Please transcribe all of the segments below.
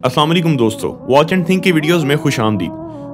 अस्सलाम वालेकुम दोस्तों, वॉच एंड थिंक की वीडियोस में खुश आमदीद।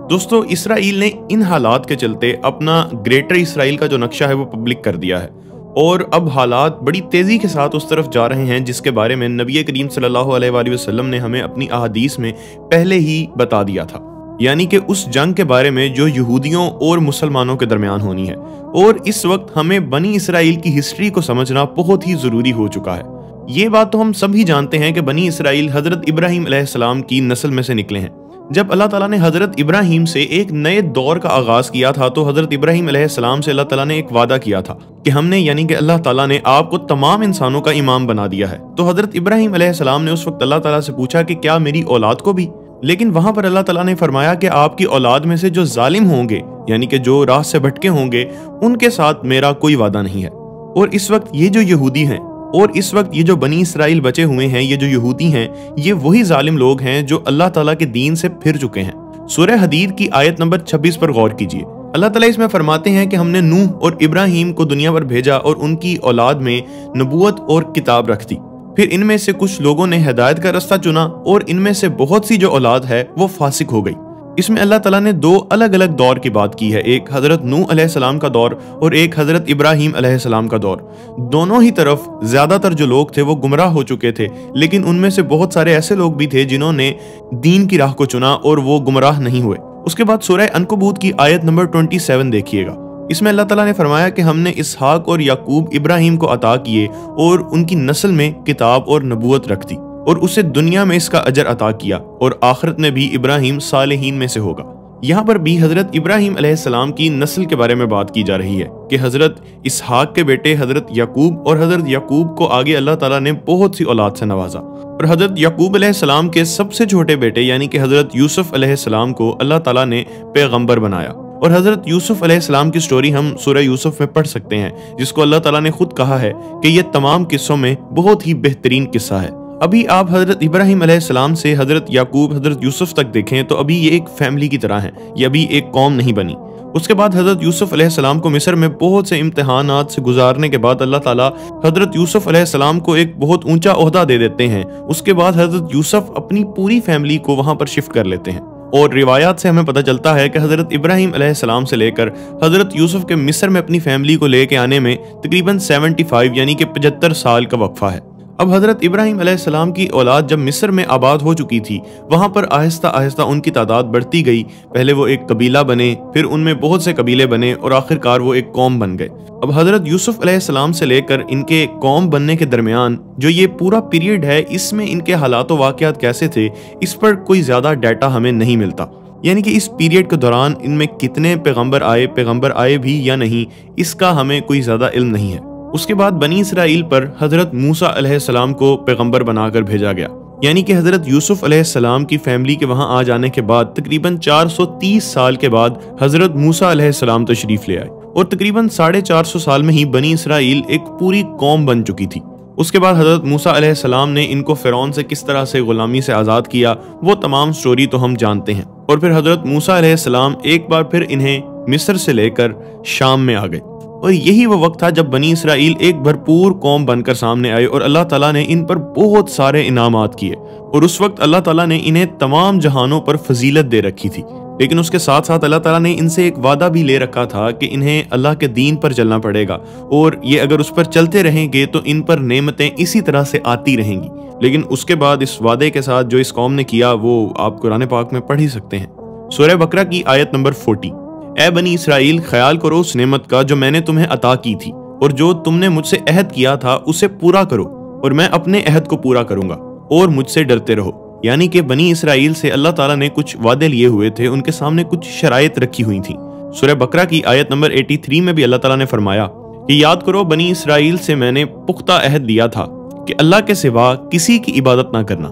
दोस्तों, इसराइल ने इन हालात के चलते अपना ग्रेटर इसराइल का जो नक्शा है वो पब्लिक कर दिया है और अब हालात बड़ी तेज़ी के साथ उस तरफ जा रहे हैं जिसके बारे में नबी करीम सल्लल्लाहु अलैहि वसल्लम ने हमें अपनी अहादीस में पहले ही बता दिया था, यानी कि उस जंग के बारे में जो यहूदियों और मुसलमानों के दरमियान होनी है। और इस वक्त हमें बनी इसराइल की हिस्ट्री को समझना बहुत ही ज़रूरी हो चुका है। ये बात तो हम सभी जानते हैं कि बनी इसराइल हज़रत इब्राहीम अलैहिस्सलाम की नस्ल में से निकले हैं। जब अल्लाह ताला ने हज़रत इब्राहीम से एक नए दौर का आगाज़ किया था तो हज़रत इब्राहीम अलैहिस्सलाम से अल्लाह ताला ने एक वादा किया था कि हमने यानी कि अल्लाह ताला ने आपको तमाम इंसानों का इमाम बना दिया है। तो हज़रत इब्राहीम अलैहिस्सलाम ने उस वक्त अल्लाह ताला से पूछा कि क्या मेरी औलाद को भी? लेकिन वहां पर अल्लाह ताला ने फरमाया कि आपकी औलाद में से जो जालिम होंगे यानी कि जो राह से भटके होंगे उनके साथ मेरा कोई वादा नहीं है। और इस वक्त ये जो यहूदी हैं और इस वक्त ये जो बनी इसराइल बचे हुए हैं, ये जो यहूदी हैं, ये वही जालिम लोग हैं जो अल्लाह ताला के दीन से फिर चुके हैं। सूरह हदीद की आयत नंबर 26 पर गौर कीजिए। अल्लाह ताला इसमें फरमाते हैं कि हमने नूह और इब्राहीम को दुनिया पर भेजा और उनकी औलाद में नबूवत और किताब रख दी। फिर इनमें से कुछ लोगों ने हिदायत का रास्ता चुना और इनमें से बहुत सी जो औलाद है वो फासिक हो गई। इसमें अल्लाह ताला ने दो अलग अलग दौर की बात की है, एक हज़रत नूह अलैहिस्सलाम का दौर और एक हज़रत इब्राहीम अलैहिस्सलाम का दौर। दोनों ही तरफ ज़्यादातर जो लोग थे वो गुमराह हो चुके थे, लेकिन उनमें से बहुत सारे ऐसे लोग भी थे जिन्होंने दीन की राह को चुना और वो गुमराह नहीं हुए। उसके बाद सूरह अनकबूत की आयत नंबर 27 देखिएगा। इसमें अल्लाह ताला ने फरमाया कि हमने इसहाक और याकूब इब्राहीम को अता किए और उनकी नस्ल में किताब और नबूवत रख दी और उसे दुनिया में इसका अजर अता किया और आखिरत में भी इब्राहीम सालेहीन में से होगा। यहाँ पर भी हज़रत इब्राहीम अलैहिस्सलाम की नस्ल के बारे में बात की जा रही है कि हज़रत इसहाक के बेटे हज़रत याकूब और हज़रत याकूब को आगे अल्लाह ताला ने बहुत सी औलाद से नवाजा और हज़रत याकूब अलैहिस्सलाम के सबसे छोटे बेटे यानी कि हज़रत यूसुफ अलैहिस्सलाम को अल्लाह ताला ने पैगंबर बनाया। और हज़रत यूसुफ अलैहिस्सलाम की स्टोरी हम सूरह यूसुफ में पढ़ सकते हैं, जिसको अल्लाह ताला ने खुद कहा है कि यह तमाम किस्सों में बहुत ही बेहतरीन किस्सा है। अभी आप हज़रत इब्राहीम अलैहिस्सलाम से हज़रत याकूब हज़रत यूसुफ तक देखें तो अभी ये एक फैमिली की तरह है, ये अभी एक कौम नहीं बनी। उसके बाद हज़रत यूसुफ अलैहिस्सलाम को मिस्र में बहुत से इम्तिहानात से गुजारने के बाद अल्लाह ताला हज़रत यूसुफ अलैहिस्सलाम को एक बहुत ऊंचा ओहदा दे देते हैं। उसके बाद हज़रत यूसुफ अपनी पूरी फैमिली को वहाँ पर शिफ्ट कर लेते हैं और रिवायात से हमें पता चलता है कि हज़रत इब्राहीम अलैहिस्सलाम से लेकर हज़रत यूसुफ के मिस्र में अपनी फैमिली को लेके आने में तकरीबन 75 यानी कि 75 साल का वक्फा है। अब हज़रत इब्राहीम अलैहिस्सलाम की औलाद जब मिस्र में आबाद हो चुकी थी, वहाँ पर आहिस्ता आहिस्ता उनकी तादाद बढ़ती गई। पहले वो एक कबीला बने, फिर उनमें बहुत से कबीले बने और आखिरकार वो एक कौम बन गए। अब हज़रत यूसुफ अलैहिस्सलाम से लेकर इनके कौम बनने के दरमियान जो ये पूरा पीरियड है, इसमें इनके हालात व वाक़यात कैसे थे, इस पर कोई ज़्यादा डाटा हमें नहीं मिलता। यानी कि इस पीरियड के दौरान इनमें कितने पैगंबर आए भी या नहीं, इसका हमें कोई ज़्यादा इल्म नहीं है। उसके बाद बनी इसराइल पर हज़रत मूसा अलैहिस्सलाम को पैगंबर बनाकर भेजा गया, यानी कि हज़रत यूसुफ अलैहिस्सलाम की फैमिली के वहाँ आ जाने के बाद तकरीबन 430 साल के बाद हज़रत मूसा अलैहिस्सलाम तशरीफ़ ले आए और तकरीबन 450 साल में ही बनी इसराइल एक पूरी कौम बन चुकी थी। उसके बाद हज़रत मूसा अलैहिस्सलाम ने इनको फ़िरौन से किस तरह से ग़ुलामी से आज़ाद किया, वो तमाम स्टोरी तो हम जानते हैं। और फिर हज़रत मूसा अलैहिस्सलाम एक बार फिर इन्हें मिस्र से लेकर शाम में आ गए और यही वो वक्त था जब बनी इसराइल एक भरपूर कौम बनकर सामने आए और अल्लाह ताला ने इन पर बहुत सारे इनामात किए और उस वक्त अल्लाह ताला ने इन्हें तमाम जहानों पर फजीलत दे रखी थी। लेकिन उसके साथ साथ अल्लाह ताला ने इनसे एक वादा भी ले रखा था कि इन्हें अल्लाह के दीन पर चलना पड़ेगा और ये अगर उस पर चलते रहेंगे तो इन पर नेमतें इसी तरह से आती रहेंगी। लेकिन उसके बाद इस वादे के साथ जो इस कौम ने किया वो आप कुरान पाक में पढ़ ही सकते हैं। सूरह बकरा की आयत नंबर 40। ए बनी इसराइल, ख्याल करो उस नेमत का जो मैंने तुम्हें अता की थी और जो तुमने मुझसे अहद किया था उसे पूरा करो और मैं अपने अहद को पूरा करूंगा और मुझसे डरते रहो। यानी कि बनी इसराइल से अल्लाह ताला ने कुछ वादे लिए हुए थे, उनके सामने कुछ शराइत रखी हुई थी। सूरह बकरा की आयत नंबर 83 में भी अल्लाह ताला ने फरमाया कि याद करो बनी इसराइल से मैंने पुख्ता अहद दिया था कि अल्लाह के सिवा किसी की इबादत ना करना,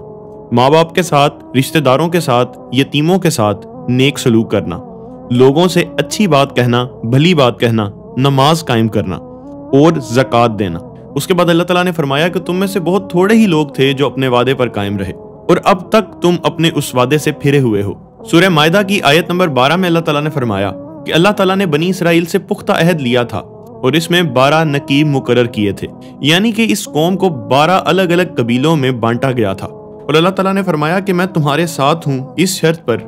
माँ बाप के साथ, रिश्तेदारों के साथ, यतीमों के साथ नेक सलूक करना, लोगों से अच्छी बात कहना, भली बात कहना, नमाज कायम करना और ज़कात देना। उसके बाद अल्लाह ताला ने फरमाया कि तुम में से बहुत थोड़े ही लोग थे जो अपने वादे पर कायम रहे और अब तक तुम अपने उस वादे से फिरे हुए हो। सूरह मायदा की आयत नंबर 12 में अल्लाह ताला ने फरमाया कि अल्लाह ताला ने बनी इसराइल से पुख्ता अहद लिया था और इसमें 12 नकीब मुकर्रर किए थे, यानी कि इस कौम को 12 अलग अलग कबीलों में बांटा गया था और अल्लाह ताला ने फरमाया कि मैं तुम्हारे साथ हूँ इस शर्त पर,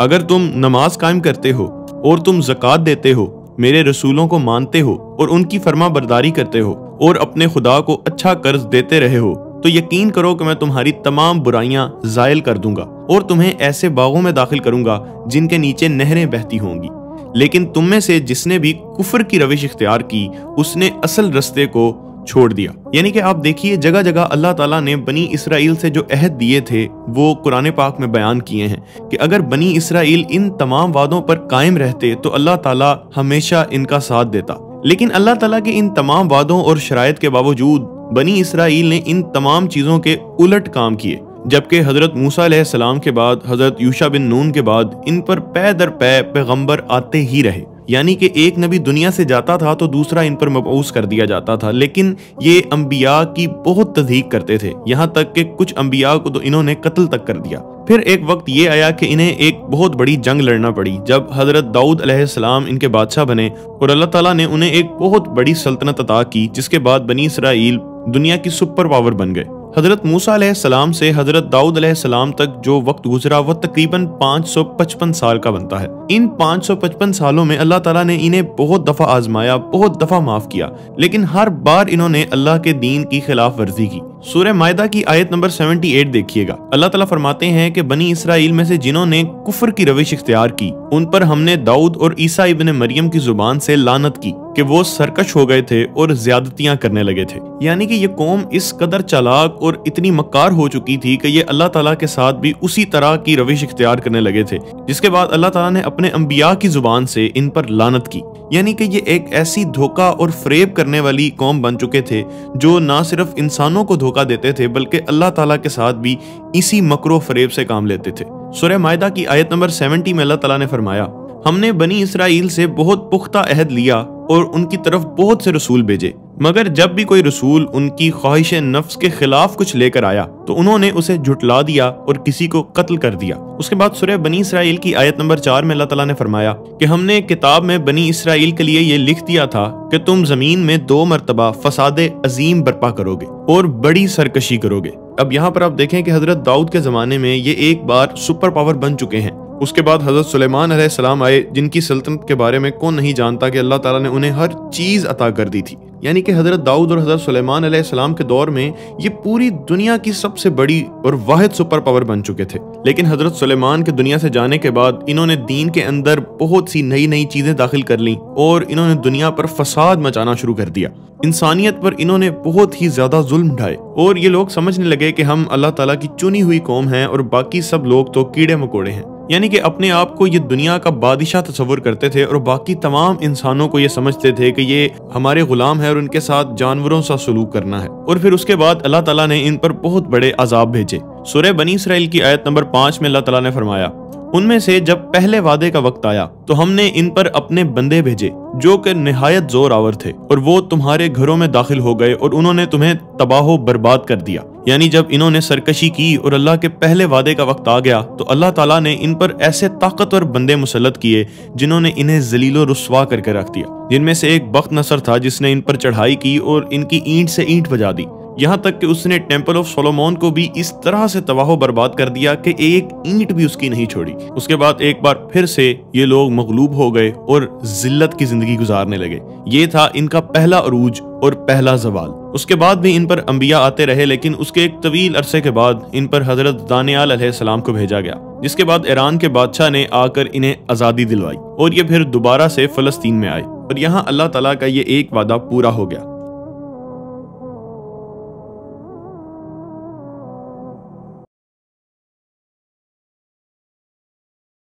अगर तुम नमाज कायम करते हो और तुम ज़कात देते हो, मेरे रसूलों को मानते हो और उनकी फर्मा बरदारी करते हो और अपने खुदा को अच्छा कर्ज देते रहे हो, तो यकीन करो कि मैं तुम्हारी तमाम बुराइयां ज़ायल कर दूंगा और तुम्हें ऐसे बागों में दाखिल करूंगा जिनके नीचे नहरें बहती होंगी। लेकिन तुम में से जिसने भी कुफ्र की रविश इख्तियार की, उसने असल रस्ते को छोड़ दिया। यानी कि आप देखिए, जगह जगह अल्लाह ताला ने बनी इसराइल से जो अहद दिए थे वो कुरान पाक में बयान किए हैं कि अगर बनी इसराइल इन तमाम वादों पर कायम रहते तो अल्लाह ताला हमेशा इनका साथ देता। लेकिन अल्लाह ताला के इन तमाम वादों और शराइत के बावजूद बनी इसराइल ने इन तमाम चीज़ों के उलट काम किए, जबकि हज़रत मूसा अलैहिस्सलाम के बाद, हज़रत यूशा बिन नून के बाद इन पर पै दर पै पैगंबर आते ही रहे। यानी कि एक नबी दुनिया से जाता था तो दूसरा इन पर मबऊस कर दिया जाता था, लेकिन ये अंबिया की बहुत तज़दीक करते थे, यहाँ तक कि कुछ अंबिया को तो इन्होंने कत्ल तक कर दिया। फिर एक वक्त ये आया कि इन्हें एक बहुत बड़ी जंग लड़ना पड़ी, जब हज़रत दाऊद अलैहिस्सलाम इनके बादशाह बने और अल्लाह ताला ने उन्हें एक बहुत बड़ी सल्तनत अता की, जिसके बाद बनी इसराइल दुनिया की सुपर पावर बन गए। हज़रत मूसा अलैहिस्सलाम से हज़रत दाऊद अलैहिस्सलाम तक जो वक्त गुजरा वह तकरीबन 555 साल का बनता है। इन 555 सालों में अल्लाह ताला ने इन्हें बहुत दफ़ा आजमाया, बहुत दफ़ा माफ़ किया, लेकिन हर बार इन्होंने अल्लाह के दीन की खिलाफ वर्जी की। सूरह मायदा की आयत नंबर 78 देखिएगा। अल्लाह ताला फरमाते हैं कि बनी इसराइल में से जिन्होंने कुफ्र की रविश इख्तियार की, उन पर हमने दाऊद और ईसा इब्न मरियम की जुबान से लानत की कि वो सरकश हो गए थे और ज्यादतियां करने लगे थे। यानी कि ये कौम इस कदर चालाक और इतनी मक्कार हो चुकी थी कि ये अल्लाह ताला के साथ भी उसी तरह की रविश इख्तियार करने लगे थे, जिसके बाद अल्लाह ताला ने अपने अंबिया की जुबान से इन पर लानत की। यानी कि ये एक ऐसी धोखा और फरेब करने वाली कौम बन चुके थे जो ना सिर्फ इंसानों को धोखा देते थे बल्कि अल्लाह ताला के साथ भी इसी मकरो फरेब से काम लेते थे। सूरह मायदा की आयत नंबर 70 में अल्लाह ताला ने फरमाया, हमने बनी इसराइल से बहुत पुख्ता अहद लिया और उनकी तरफ बहुत से रसूल भेजे, मगर जब भी कोई रसूल उनकी ख्वाहिश नफ्स के खिलाफ कुछ लेकर आया तो उन्होंने उसे झुटला दिया और किसी को कत्ल कर दिया। उसके बाद सूरह बनी इसराइल की आयत नंबर 4 में अल्लाह ताला ने फरमाया कि हमने किताब में बनी इसराइल के लिए ये लिख दिया था कि तुम जमीन में 2 मरतबा फसाद अजीम बर्पा करोगे और बड़ी सरकशी करोगे। अब यहाँ पर आप देखें कि हजरत दाऊद के ज़माने में ये एक बार सुपर पावर बन चुके हैं। उसके बाद हज़रत सुलेमान अलैहिस्सलाम आए, जिनकी सल्तनत के बारे में कौन नहीं जानता कि अल्लाह ताला ने उन्हें हर चीज़ अता कर दी थी। यानी कि हज़रत दाऊद और हज़रत सुलेमान अलैहिस्सलाम के दौर में ये पूरी दुनिया की सबसे बड़ी और वाहिद सुपर पावर बन चुके थे। लेकिन हज़रत सुलेमान के दुनिया से जाने के बाद इन्होंने दीन के अंदर बहुत सी नई नई चीज़ें दाखिल कर लीं और इन्होंने दुनिया पर फसाद मचाना शुरू कर दिया। इंसानियत पर इन्होंने बहुत ही ज़्यादा जुल्म ढाए और ये लोग समझने लगे कि हम अल्लाह ताला की चुनी हुई कौम हैं और बाकी सब लोग तो कीड़े मकोड़े हैं। यानी कि अपने आप को ये दुनिया का बादशाह तस्वुर करते थे और बाकी तमाम इंसानों को ये समझते थे कि ये हमारे गुलाम है और उनके साथ जानवरों सा सलूक करना है। और फिर उसके बाद अल्लाह ताला ने इन पर बहुत बड़े अजाब भेजे। सूरह बनी इसराइल की आयत नंबर 5 में अल्लाह ताला ने फरमाया, उनमें से जब पहले वादे का वक्त आया तो हमने इन पर अपने बंदे भेजे जो कि निहायत जोर आवर थे और वो तुम्हारे घरों में दाखिल हो गए और उन्होंने तुम्हें तबाह बर्बाद कर दिया। यानी जब इन्होंने सरकशी की और अल्लाह के पहले वादे का वक्त आ गया तो अल्लाह ताला ने इन पर ऐसे ताकतवर बंदे मुसल्लत किए जिन्होंने इन्हें जलीलो रुस्वा करके रख दिया। जिनमें से एक बख्त नसर था जिसने इन पर चढ़ाई की और इनकी ईंट से ईंट बजा दी, यहाँ तक कि उसने टेंपल ऑफ सोलोमोन को भी इस तरह से तबाह बर्बाद कर दिया कि एक ईंट भी उसकी नहीं छोड़ी। उसके बाद एक बार फिर से ये लोग मगलूब हो गए और जिल्लत की जिंदगी गुजारने लगे। ये था इनका पहला अरूज और पहला जवाल। उसके बाद भी इन पर अंबिया आते रहे, लेकिन उसके एक तवील अरसे के बाद इन पर हजरत दानियाल अलैहिस्सलाम को भेजा गया, जिसके बाद ईरान के बादशाह ने आकर इन्हें आज़ादी दिलवाई और ये फिर दोबारा से फलस्तीन में आए और यहाँ अल्लाह ताला का ये एक वादा पूरा हो गया।